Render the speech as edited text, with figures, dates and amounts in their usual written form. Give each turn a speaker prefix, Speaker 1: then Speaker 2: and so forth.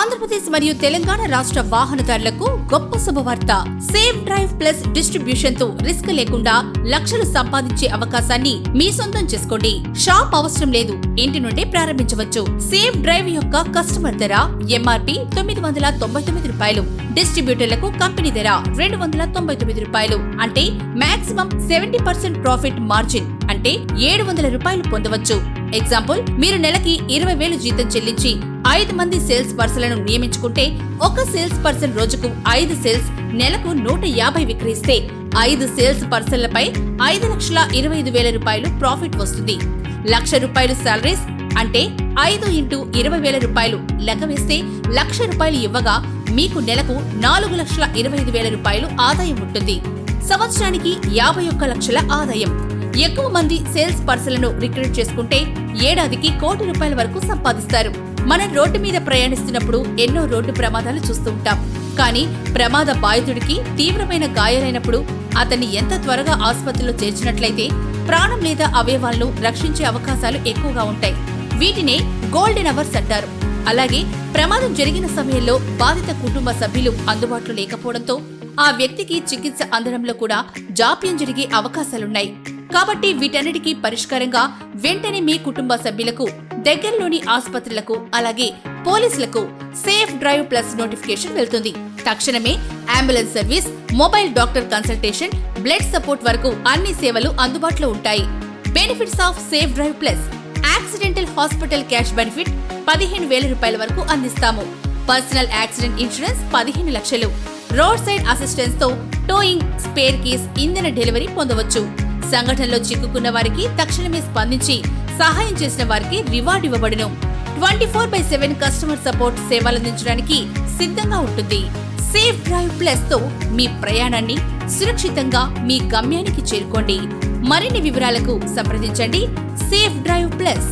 Speaker 1: ఆంధ్రప్రదేశ్ మరియు తెలంగాణ రాష్ట్ర వాహనదారులకు గొప్ప శుభవార్త. సేఫ్ డ్రైవ్ ప్లస్ డిస్ట్రిబ్యూషన్ తో రిస్క్ లేకుండా లక్షలు సంపాదించే అవకాశాన్ని మీ సొంతం చేసుకోండి. షాప్ అవసరం లేదు, ఇంటి నుండే ప్రారంభించవచ్చు. సేఫ్ డ్రైవ్ యొక్క కస్టమర్ ధర ఎంఆర్పి ₹999, డిస్ట్రిబ్యూటర్లకు కంపెనీ ధర ₹299. అంటే మాక్సిమం 70% ప్రాఫిట్ మార్జిన్, అంటే ₹700 పొందవచ్చు. ఎగ్జాంపుల్, మీరు నెలకి 20,000 జీతం చెల్లించి 5 మంది సేల్స్ పర్సన్లను నియమించుకుంటే ఒక సేల్స్ పర్సన్ రోజుకు 5 సేల్స్, నెలకు 150 విక్రయిస్తే 5 సేల్స్ పర్సన్లపై ₹5,25,000 ప్రాఫిట్ వస్తుంది. ₹1,00,000 సాలరీస్ అంటే 5 × ₹20,000 లెక్క వేస్తే ₹1,00,000 ఇవ్వగా మీకు నెలకు ₹4,25,000 ఆదాయం ఉంటుంది. సంవత్సరానికి 51 లక్షల ఆదాయం. ఎక్కువ మంది సేల్స్ పర్సన్లను రిక్రూట్ చేసుకుంటే ఏడాదికి ₹1,00,00,000 వరకు సంపాదిస్తారు. మనం రోడ్డు మీద ప్రయాణిస్తున్నప్పుడు ఎన్నో రోడ్డు ప్రమాదాలు చూస్తూ ఉంటాం. కానీ ప్రమాద బాధితుడికి తీవ్రమైన గాయాలైనప్పుడు అతన్ని ఎంత త్వరగా ఆసుపత్రిలో చేర్చినట్లయితే ప్రాణం లేదా అవయవాలను రక్షించే అవకాశాలు ఎక్కువగా ఉంటాయి. వీటినే గోల్డెన్ అవర్స్ అంటారు. అలాగే ప్రమాదం జరిగిన సమయంలో బాధిత కుటుంబ సభ్యులు అందుబాటులో లేకపోవడంతో ఆ వ్యక్తికి చికిత్స అందడంలో కూడా జాప్యం జరిగే అవకాశాలున్నాయి. కాబట్టి వీటన్నిటికీ పరిష్కారంగా వెంటనే మీ కుటుంబ సభ్యులకు దగ్గరలోని ఆసుపత్రులకు అలాగే పోలీసులకు సేఫ్ డ్రైవ్ ప్లస్ నోటిఫికేషన్ వెళ్తుంది. తక్షణమే ambulance service, mobile doctor consultation, blood support వరకు అన్ని సేవలు అందుబాటులో ఉంటాయి. Benefits of safe drive plus: accidental hospital cash benefit ₹15,000 వరకు అందిస్తాము. పర్సనల్ యాక్సిడెంట్ ఇన్సూరెన్స్ 15 లక్షలు. రోడ్ సైడ్ అసిస్టెన్స్ తో టోయింగ్, స్పేర్ కీస్, ఇంధన డెలివరీ పొందవచ్చు. సంఘటనలో చిక్కుకున్న వారికి తక్షణమే స్పందించి సహాయం చేసిన వారికి రివార్డ్ ఇవ్వబడును. 24/7 కస్టమర్ సపోర్ట్ సేవలందించడానికి సిద్ధంగా ఉంటుంది. సేఫ్ డ్రైవ్ ప్లస్ తో మీ ప్రయాణాన్ని సురక్షితంగా మీ గమ్యానికి చేరుకోండి. మరిన్ని వివరాలకు సంప్రదించండి. Safe drive plus.